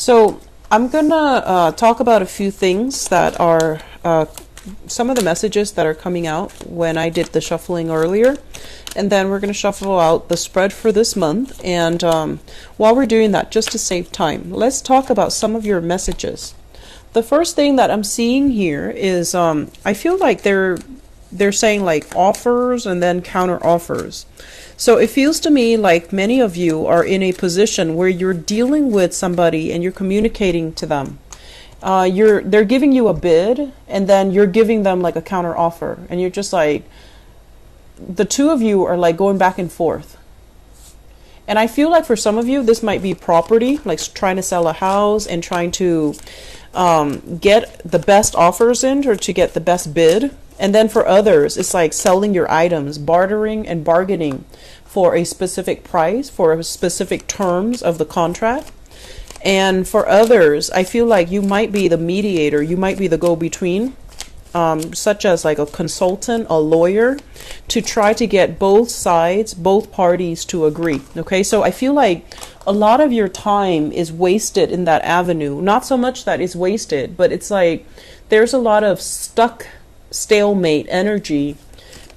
So I'm gonna talk about a few things that are some of the messages that are coming out when I did the shuffling earlier. And then we're going to shuffle out the spread for this month. And while we're doing that, just to save time, let's talk about some of your messages. The first thing that I'm seeing here is I feel like they're saying like offers and then counter offers. So it feels to me like many of you are in a position where you're dealing with somebody and you're communicating to them. They're giving you a bid and then you're giving them like a counter offer, and you're just like, the two of you are like going back and forth. And I feel like for some of you, this might be property, like trying to sell a house and trying to get the best offers in or to get the best bid. And then for others, it's like selling your items, bartering and bargaining for a specific price, for specific terms of the contract. And for others, I feel like you might be the mediator, you might be the go-between, such as like a consultant, a lawyer, to try to get both sides, both parties to agree. Okay, so I feel like a lot of your time is wasted in that avenue. Not so much that it's wasted, but it's like there's a lot of stuck stalemate energy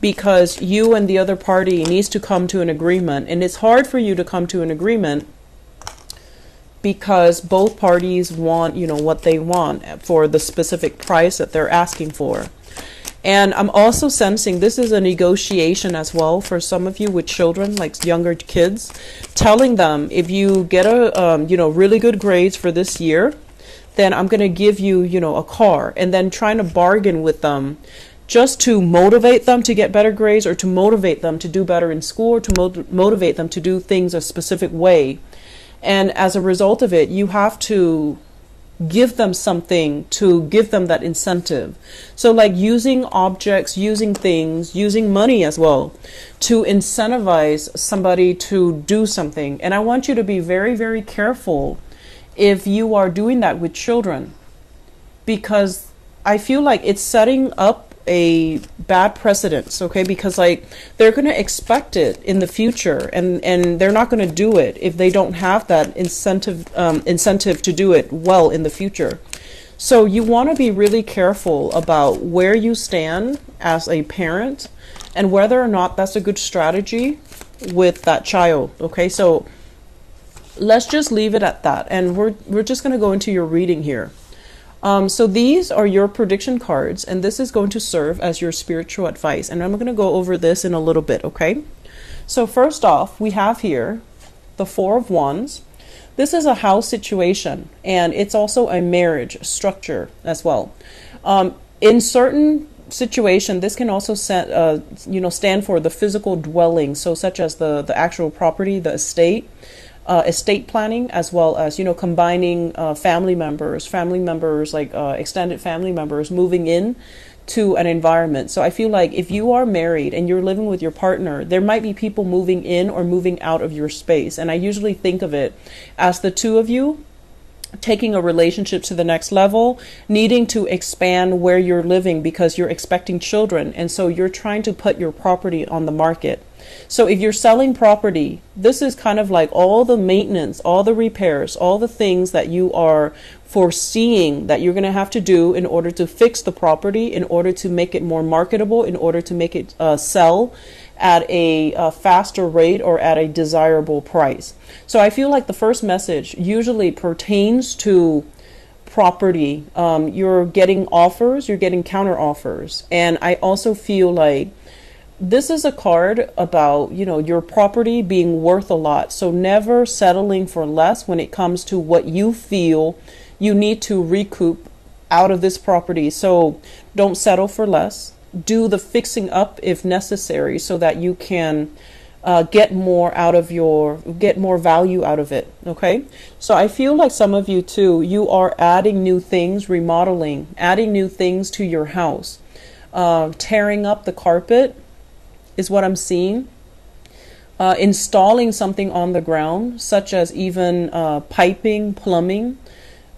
because you and the other party needs to come to an agreement, and it's hard for you to come to an agreement because both parties want, what they want for the specific price that they're asking for. And I'm also sensing this is a negotiation as well for some of you with children, like younger kids, telling them if you get really good grades for this year, then I'm going to give you, a car, and then trying to bargain with them just to motivate them to get better grades or to motivate them to do better in school or to motivate them to do things a specific way. And as a result of it, you have to give them something to give them that incentive. So like using objects, using things, using money as well to incentivize somebody to do something. And I want you to be very, very careful if you are doing that with children, because I feel like it's setting up a bad precedence, okay? Because like they're going to expect it in the future, and they're not going to do it if they don't have that incentive to do it well in the future. So you want to be really careful about where you stand as a parent and whether or not that's a good strategy with that child, okay? So let's just leave it at that, and we're just going to go into your reading here. So these are your prediction cards, and this is going to serve as your spiritual advice. And I'm going to go over this in a little bit, okay? So first off, we have here the Four of Wands. This is a house situation, and it's also a marriage structure as well. In certain situation, this can also stand for the physical dwelling, so such as the actual property, the estate planning, as well as combining family members like extended family members moving in to an environment. So I feel like if you are married and you're living with your partner, there might be people moving in or moving out of your space, and I usually think of it as the two of you taking a relationship to the next level, needing to expand where you're living because you're expecting children, and so you're trying to put your property on the market. So if you're selling property, this is kind of like all the maintenance, all the repairs, all the things that you are foreseeing that you're going to have to do in order to fix the property, in order to make it more marketable, in order to make it sell at a faster rate or at a desirable price. So I feel like the first message usually pertains to property. You're getting offers, you're getting counter offers. And I also feel like this is a card about, your property being worth a lot. So never settling for less when it comes to what you feel you need to recoup out of this property. So don't settle for less. Do the fixing up if necessary so that you can get more value out of it. Okay. So I feel like some of you too, you are adding new things, remodeling, adding new things to your house, tearing up the carpet is what I'm seeing. Installing something on the ground, such as even piping, plumbing,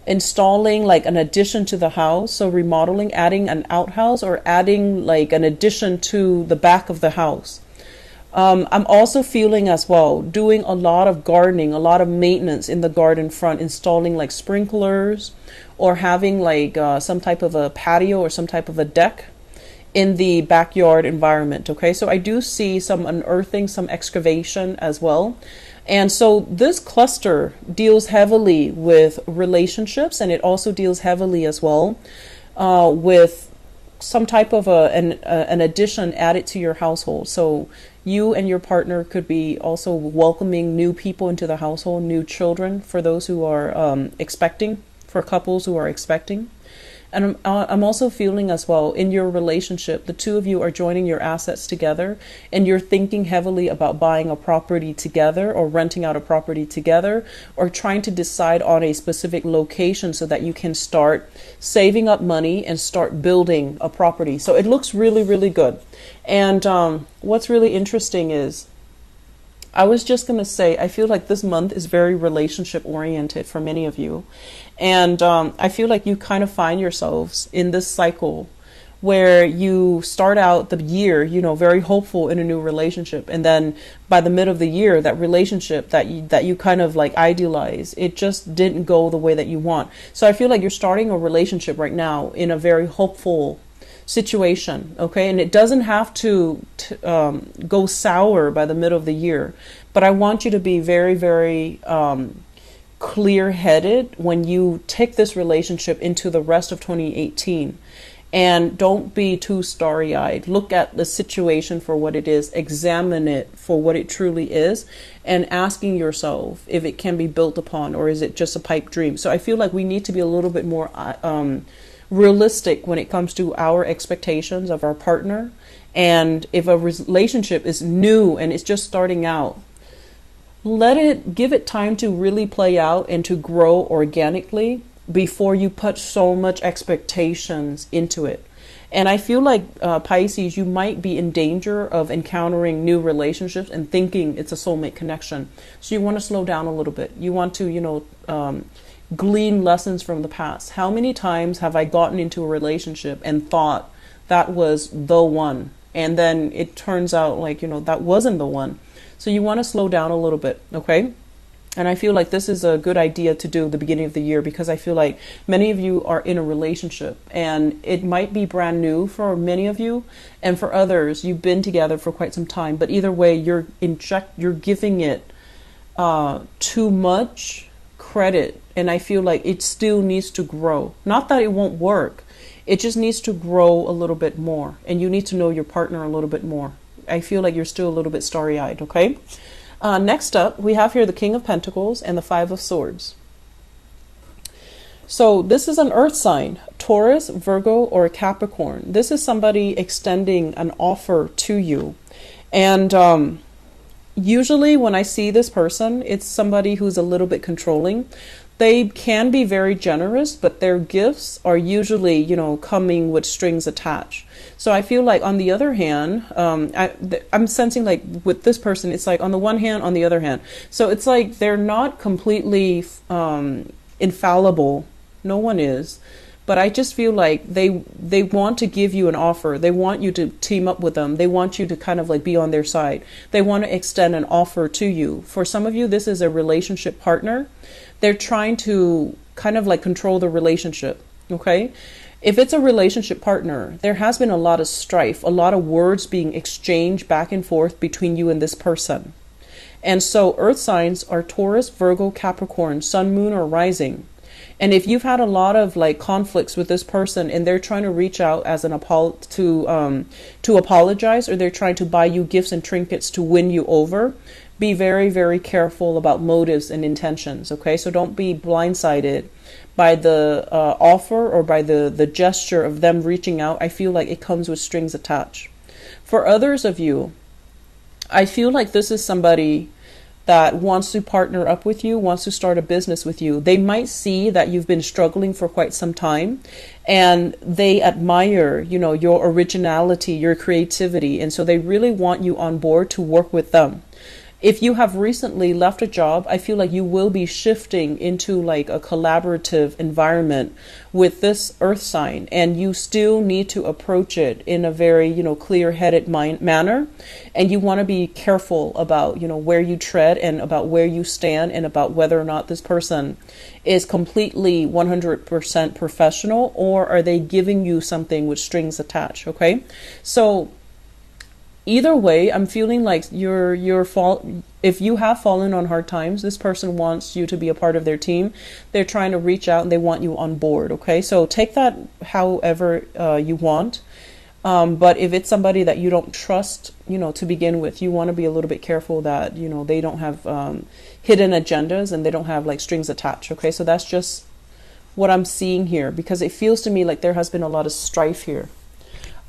installing like an addition to the house. So remodeling, adding an outhouse or adding like an addition to the back of the house. I'm also feeling as well doing a lot of gardening, a lot of maintenance in the garden front, installing like sprinklers or having like some type of a patio or some type of a deck in the backyard environment. Okay, so I do see some unearthing, some excavation as well. And so this cluster deals heavily with relationships, and it also deals heavily as well with some type of an addition added to your household. So you and your partner could be also welcoming new people into the household, new children for those who are expecting, for couples who are expecting. And I'm also feeling as well in your relationship, the two of you are joining your assets together and you're thinking heavily about buying a property together or renting out a property together or trying to decide on a specific location so that you can start saving up money and start building a property. So it looks really, really good. And what's really interesting is I was just going to say, I feel like this month is very relationship oriented for many of you. And I feel like you kind of find yourselves in this cycle where you start out the year, you know, very hopeful in a new relationship. And then by the mid of the year, that relationship that you kind of like idealize, it just didn't go the way that you want. So I feel like you're starting a relationship right now in a very hopeful situation, okay? And it doesn't have to go sour by the middle of the year, but I want you to be very, very clear-headed when you take this relationship into the rest of 2018. And don't be too starry-eyed. Look at the situation for what it is, examine it for what it truly is, and asking yourself if it can be built upon or is it just a pipe dream. So I feel like we need to be a little bit more realistic when it comes to our expectations of our partner. And if a relationship is new and it's just starting out, give it time to really play out and to grow organically before you put so much expectations into it. And I feel like Pisces, you might be in danger of encountering new relationships and thinking it's a soulmate connection. So you want to slow down a little bit. You want to, glean lessons from the past. How many times have I gotten into a relationship and thought that was the one, and then it turns out like, that wasn't the one. So you want to slow down a little bit, okay? And I feel like this is a good idea to do at the beginning of the year, because I feel like many of you are in a relationship and it might be brand new for many of you, and for others you've been together for quite some time, but either way you're giving it too much credit, and I feel like it still needs to grow. Not that it won't work, it just needs to grow a little bit more, and you need to know your partner a little bit more. I feel like you're still a little bit starry-eyed, okay? Next up, we have here the King of Pentacles and the Five of Swords. So this is an earth sign, Taurus, Virgo, or Capricorn. This is somebody extending an offer to you. And usually when I see this person, it's somebody who's a little bit controlling. They can be very generous, but their gifts are usually, coming with strings attached. So I feel like on the other hand, I'm sensing like with this person, it's like on the one hand, on the other hand. So it's like they're not completely infallible. No one is. But I just feel like they want to give you an offer. They want you to team up with them. They want you to kind of like be on their side. They want to extend an offer to you. For some of you, this is a relationship partner. They're trying to kind of like control the relationship, okay? If it's a relationship partner, there has been a lot of strife, a lot of words being exchanged back and forth between you and this person. And so earth signs are Taurus, Virgo, Capricorn, Sun, Moon, or Rising. And if you've had a lot of like conflicts with this person and they're trying to reach out as an to apologize, or they're trying to buy you gifts and trinkets to win you over, be very, very careful about motives and intentions, okay? So don't be blindsided by the offer or by the gesture of them reaching out. I feel like it comes with strings attached. For others of you, I feel like this is somebody that wants to partner up with you, wants to start a business with you. They might see that you've been struggling for quite some time, and they admire, your originality, your creativity. And so they really want you on board to work with them. If you have recently left a job, I feel like you will be shifting into like a collaborative environment with this earth sign, and you still need to approach it in a very, clear-headed manner. And you want to be careful about, where you tread and about where you stand and about whether or not this person is completely 100% professional, or are they giving you something with strings attached, okay? So either way, I'm feeling like if you have fallen on hard times, this person wants you to be a part of their team. They're trying to reach out and they want you on board. Okay, so take that however you want. But if it's somebody that you don't trust, to begin with, you want to be a little bit careful that, they don't have hidden agendas and they don't have like strings attached. Okay, so that's just what I'm seeing here, because it feels to me like there has been a lot of strife here.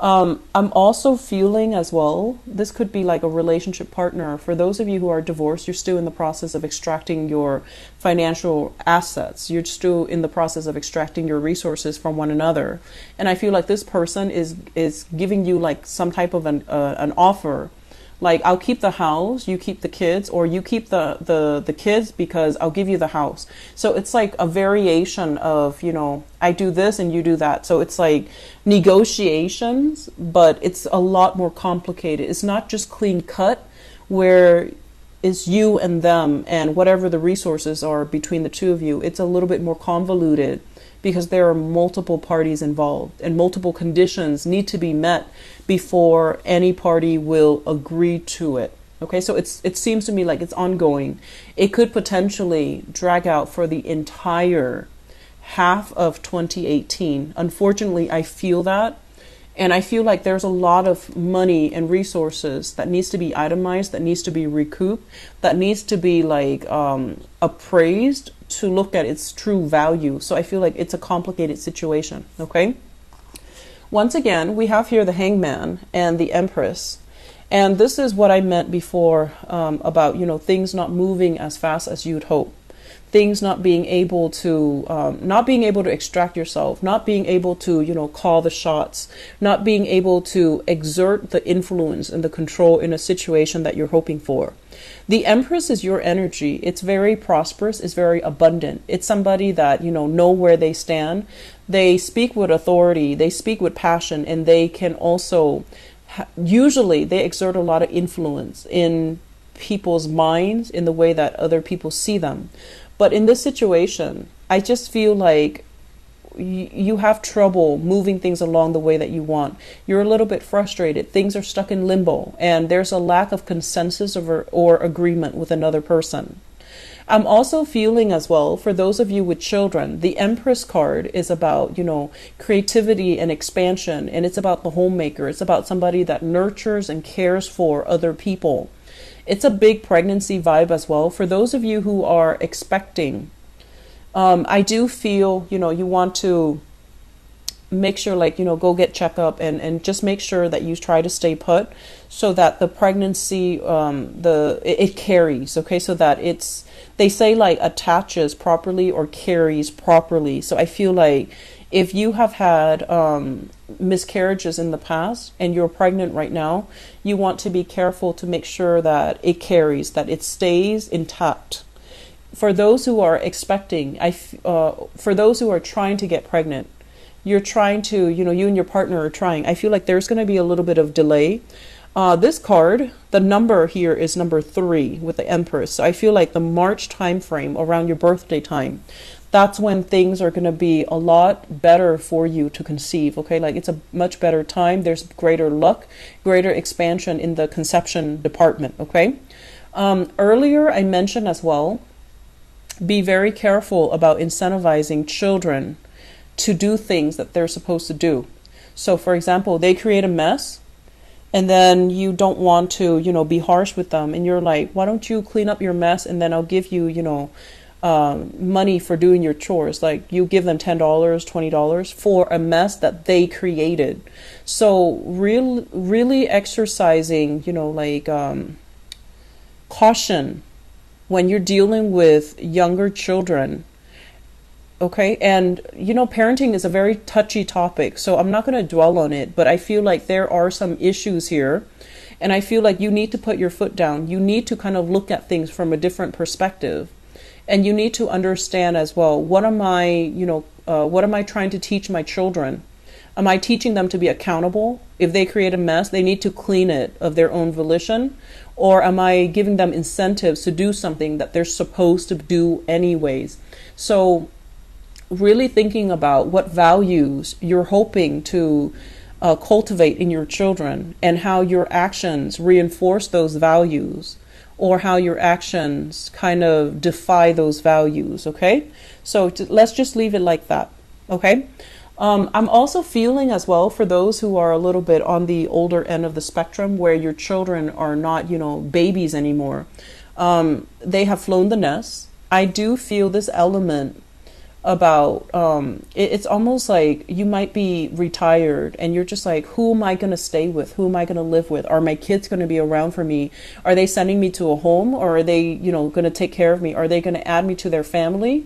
I'm also feeling as well, this could be like a relationship partner. For those of you who are divorced, you're still in the process of extracting your financial assets. You're still in the process of extracting your resources from one another. And I feel like this person is giving you like some type of an offer. Like, I'll keep the house, you keep the kids, or you keep the kids because I'll give you the house. So it's like a variation of, I do this and you do that. So it's like negotiations, but it's a lot more complicated. It's not just clean cut where it's you and them and whatever the resources are between the two of you. It's a little bit more convoluted, because there are multiple parties involved and multiple conditions need to be met before any party will agree to it. Okay, so it seems to me like it's ongoing. It could potentially drag out for the entire half of 2018. Unfortunately, I feel that. And I feel like there's a lot of money and resources that needs to be itemized, that needs to be recouped, that needs to be like appraised to look at its true value. So I feel like it's a complicated situation, okay? Once again, we have here the Hangman and the Empress. And this is what I meant before about, things not moving as fast as you'd hope. Things not being able to extract yourself, not being able to, call the shots, not being able to exert the influence and the control in a situation that you're hoping for. The Empress is your energy. It's very prosperous. It's very abundant. It's somebody that, know where they stand. They speak with authority. They speak with passion, and they can also, usually they exert a lot of influence in people's minds in the way that other people see them. But in this situation, I just feel like you have trouble moving things along the way that you want. You're a little bit frustrated. Things are stuck in limbo, and there's a lack of consensus or agreement with another person. I'm also feeling as well, for those of you with children, the Empress card is about, creativity and expansion, and it's about the homemaker. It's about somebody that nurtures and cares for other people. It's a big pregnancy vibe as well. For those of you who are expecting, I do feel, you want to make sure, go get checkup and just make sure that you try to stay put so that the pregnancy, it carries, okay? So that they say attaches properly or carries properly. So I feel like if you have had miscarriages in the past and you're pregnant right now, you want to be careful to make sure that it carries, that it stays intact. For those who are expecting, for those who are trying to get pregnant, you're trying to, you and your partner are trying. I feel like there's going to be a little bit of delay. This card, the number here is number 3 with the Empress. So I feel like the March time frame around your birthday time, that's when things are going to be a lot better for you to conceive. Okay, it's a much better time. There's greater luck, greater expansion in the conception department. Okay. Earlier I mentioned as well, be very careful about incentivizing children to do things that they're supposed to do. So for example, they create a mess and then you don't want to, be harsh with them. And you're like, why don't you clean up your mess? And then I'll give you, money for doing your chores. Like you give them $10, $20 for a mess that they created. So really exercising, caution when you're dealing with younger children. Okay. And, parenting is a very touchy topic, so I'm not going to dwell on it, but I feel like there are some issues here. And I feel like you need to put your foot down. You need to kind of look at things from a different perspective. And you need to understand as well, what am I trying to teach my children? Am I teaching them to be accountable? If they create a mess, they need to clean it of their own volition? Or am I giving them incentives to do something that they're supposed to do anyways? So really thinking about what values you're hoping to cultivate in your children, and how your actions reinforce those values, or how your actions kind of defy those values. Okay, so let's just leave it like that. Okay. I'm also feeling as well for those who are a little bit on the older end of the spectrum, where your children are not, babies anymore. They have flown the nest. I do feel this element about it's almost like you might be retired and you're just like, who am I going to stay with? Who am I going to live with? Are my kids going to be around for me? Are they sending me to a home, or are they, going to take care of me? Are they going to add me to their family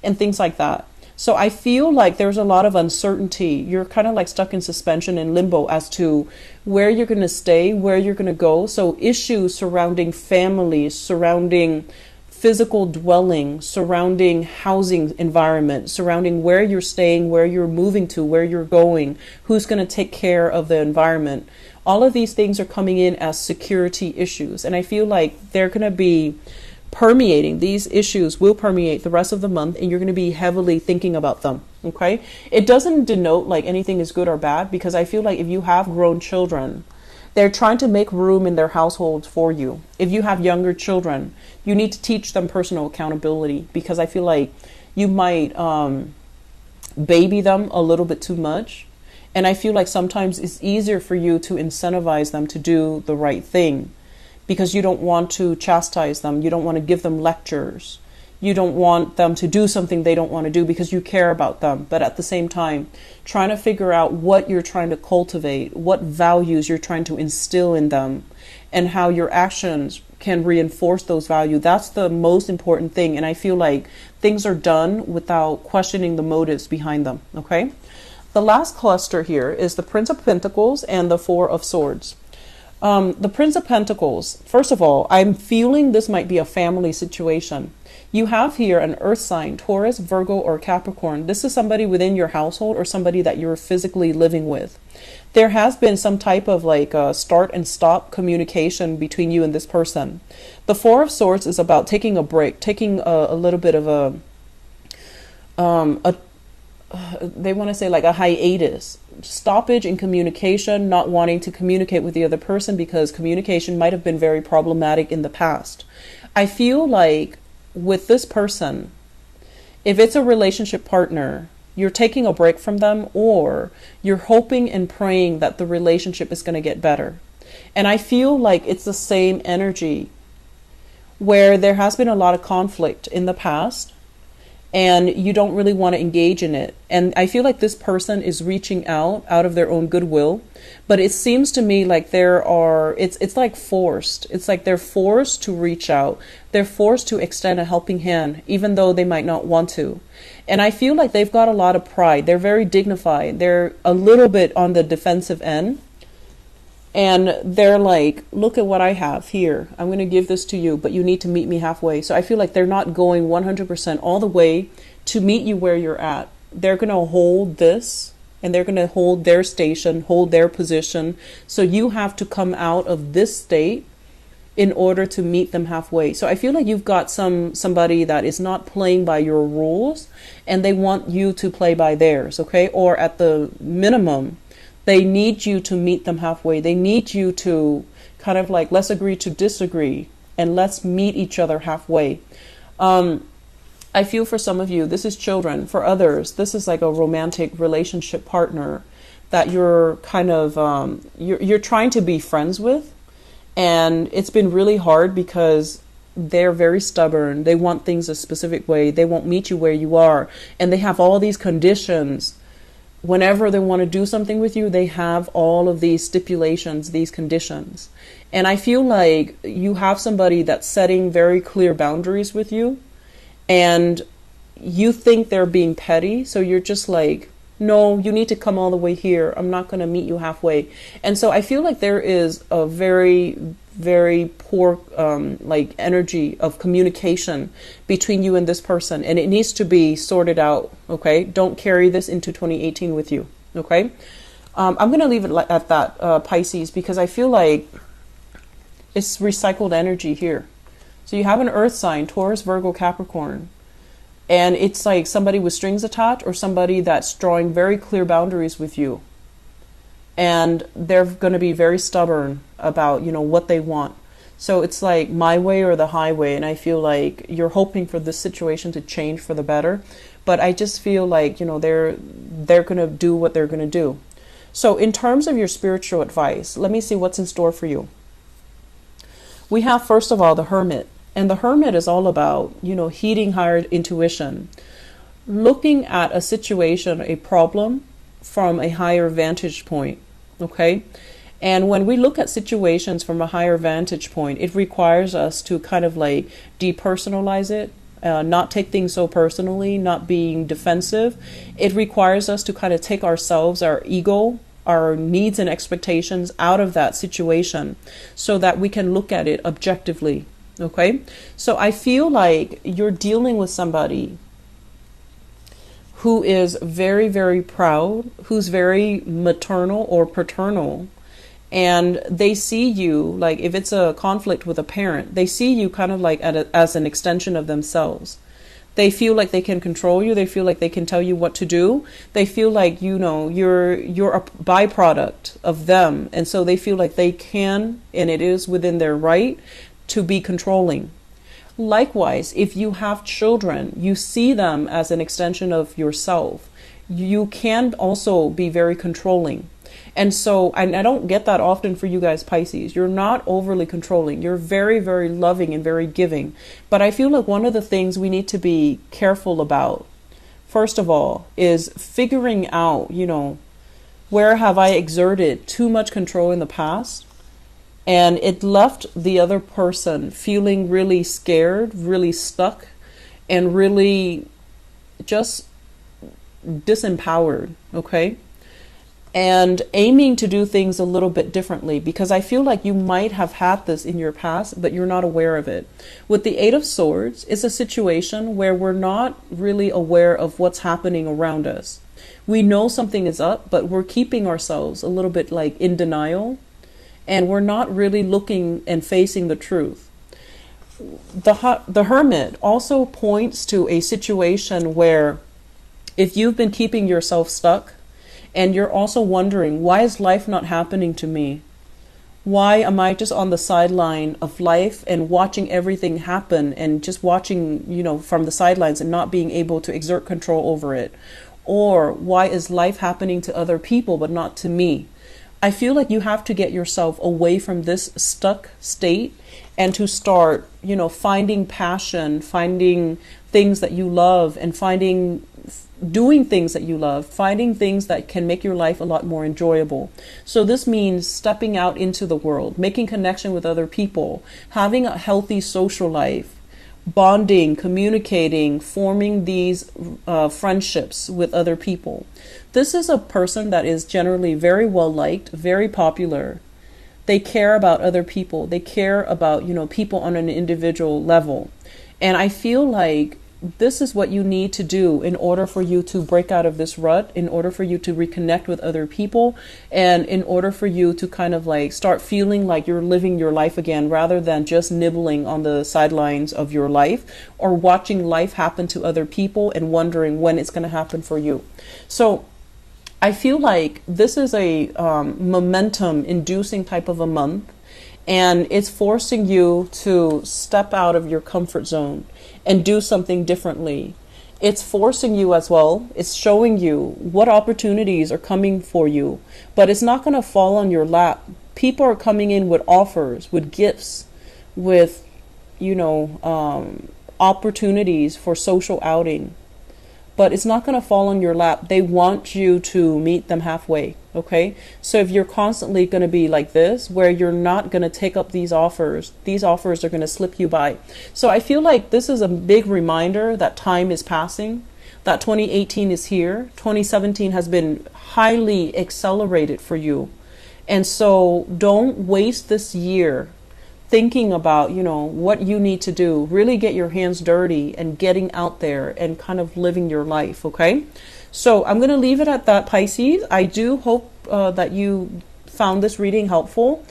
and things like that? So I feel like there's a lot of uncertainty. You're kind of like stuck in suspension and limbo as to where you're going to stay, where you're going to go. So issues surrounding families, surrounding physical dwelling, surrounding housing environment, surrounding where you're staying, where you're moving to, where you're going, who's going to take care of the environment. All of these things are coming in as security issues. And I feel like they're going to be permeating, these issues will permeate the rest of the month, and you're going to be heavily thinking about them. Okay. It doesn't denote like anything is good or bad, because I feel like if you have grown children, they're trying to make room in their households for you. If you have younger children, you need to teach them personal accountability, because I feel like you might baby them a little bit too much. And I feel like sometimes it's easier for you to incentivize them to do the right thing, because you don't want to chastise them. You don't want to give them lectures. You don't want them to do something they don't want to do because you care about them. But at the same time, trying to figure out what you're trying to cultivate, what values you're trying to instill in them, and how your actions can reinforce those values. That's the most important thing. And I feel like things are done without questioning the motives behind them. Okay. The last cluster here is the Prince of Pentacles and the Four of Swords. The Prince of Pentacles, first of all, I'm feeling this might be a family situation. You have here an earth sign, Taurus, Virgo, or Capricorn. This is somebody within your household or somebody that you're physically living with. There has been some type of like start and stop communication between you and this person. The Four of Swords is about taking a break, taking a little bit of they want to say like a hiatus, stoppage in communication, not wanting to communicate with the other person because communication might have been very problematic in the past. I feel like with this person, if it's a relationship partner, you're taking a break from them, or you're hoping and praying that the relationship is going to get better. And I feel like it's the same energy where there has been a lot of conflict in the past, and you don't really want to engage in it. And I feel like this person is reaching out of their own goodwill, but it seems to me like it's like forced. It's like they're forced to reach out. They're forced to extend a helping hand, even though they might not want to. And I feel like they've got a lot of pride. They're very dignified. They're a little bit on the defensive end. And they're like, look at what I have here. I'm going to give this to you, but you need to meet me halfway. So I feel like they're not going 100% all the way to meet you where you're at. They're going to hold this, and they're going to hold their station, hold their position. So you have to come out of this state in order to meet them halfway. So I feel like you've got somebody that is not playing by your rules, and they want you to play by theirs, okay? Or at the minimum, they need you to meet them halfway. They need you to kind of like, let's agree to disagree and let's meet each other halfway. I feel for some of you, this is children. For others, this is like a romantic relationship partner that you're kind of, you're trying to be friends with. And it's been really hard because they're very stubborn. They want things a specific way. They won't meet you where you are. And they have all these conditions. Whenever they want to do something with you, they have all of these stipulations, these conditions. And I feel like you have somebody that's setting very clear boundaries with you, and you think they're being petty. So you're just like, no, you need to come all the way here. I'm not going to meet you halfway. And so I feel like there is a very, very poor like energy of communication between you and this person, and it needs to be sorted out. Okay, don't carry this into 2018 with you. Okay, I'm going to leave it at that, Pisces, because I feel like it's recycled energy here. So you have an earth sign, Taurus, Virgo, Capricorn. And it's like somebody with strings attached, or somebody that's drawing very clear boundaries with you. And they're going to be very stubborn about, what they want. So it's like my way or the highway. And I feel like you're hoping for this situation to change for the better. But I just feel like, they're going to do what they're going to do. So in terms of your spiritual advice, let me see what's in store for you. We have, first of all, the Hermit. And the Hermit is all about, heeding higher intuition, looking at a situation, a problem from a higher vantage point. Okay. And when we look at situations from a higher vantage point, it requires us to kind of like depersonalize it, not take things so personally, not being defensive. It requires us to kind of take ourselves, our ego, our needs and expectations out of that situation so that we can look at it objectively. Okay, so I feel like you're dealing with somebody who is very, very proud, who's very maternal or paternal, and they see you, like if it's a conflict with a parent, they see you kind of like as an extension of themselves. They feel like they can control you. They feel like they can tell you what to do. They feel like, you're a byproduct of them. And so they feel like they can, and it is within their right to be controlling. Likewise, if you have children, you see them as an extension of yourself. You can also be very controlling. And so I don't get that often for you guys, Pisces. You're not overly controlling. You're very, very loving and very giving. But I feel like one of the things we need to be careful about, first of all, is figuring out, where have I exerted too much control in the past? And it left the other person feeling really scared, really stuck, and really just disempowered, okay? And aiming to do things a little bit differently, because I feel like you might have had this in your past, but you're not aware of it. With the Eight of Swords, it's a situation where we're not really aware of what's happening around us. We know something is up, but we're keeping ourselves a little bit like in denial. And we're not really looking and facing the truth. The Hermit also points to a situation where if you've been keeping yourself stuck and you're also wondering, why is life not happening to me? Why am I just on the sideline of life and watching everything happen and just watching, from the sidelines and not being able to exert control over it? Or why is life happening to other people but not to me? I feel like you have to get yourself away from this stuck state and to start, finding passion, finding things that you love, and doing things that you love, finding things that can make your life a lot more enjoyable. So this means stepping out into the world, making connection with other people, having a healthy social life, bonding, communicating, forming these friendships with other people. This is a person that is generally very well liked, very popular. They care about other people. They care about, people on an individual level. And I feel like this is what you need to do in order for you to break out of this rut, in order for you to reconnect with other people, and in order for you to kind of like start feeling like you're living your life again, rather than just nibbling on the sidelines of your life or watching life happen to other people and wondering when it's going to happen for you. So I feel like this is a momentum inducing type of a month, and it's forcing you to step out of your comfort zone and do something differently. It's forcing you as well. It's showing you what opportunities are coming for you, but it's not going to fall on your lap. People are coming in with offers, with gifts, with, opportunities for social outing, but it's not going to fall on your lap. They want you to meet them halfway. Okay. So if you're constantly going to be like this, where you're not going to take up these offers are going to slip you by. So I feel like this is a big reminder that time is passing. that 2018 is here. 2017 has been highly accelerated for you. And so don't waste this year thinking about, what you need to do. Really get your hands dirty and getting out there and kind of living your life, okay? So I'm going to leave it at that, Pisces. I do hope that you found this reading helpful.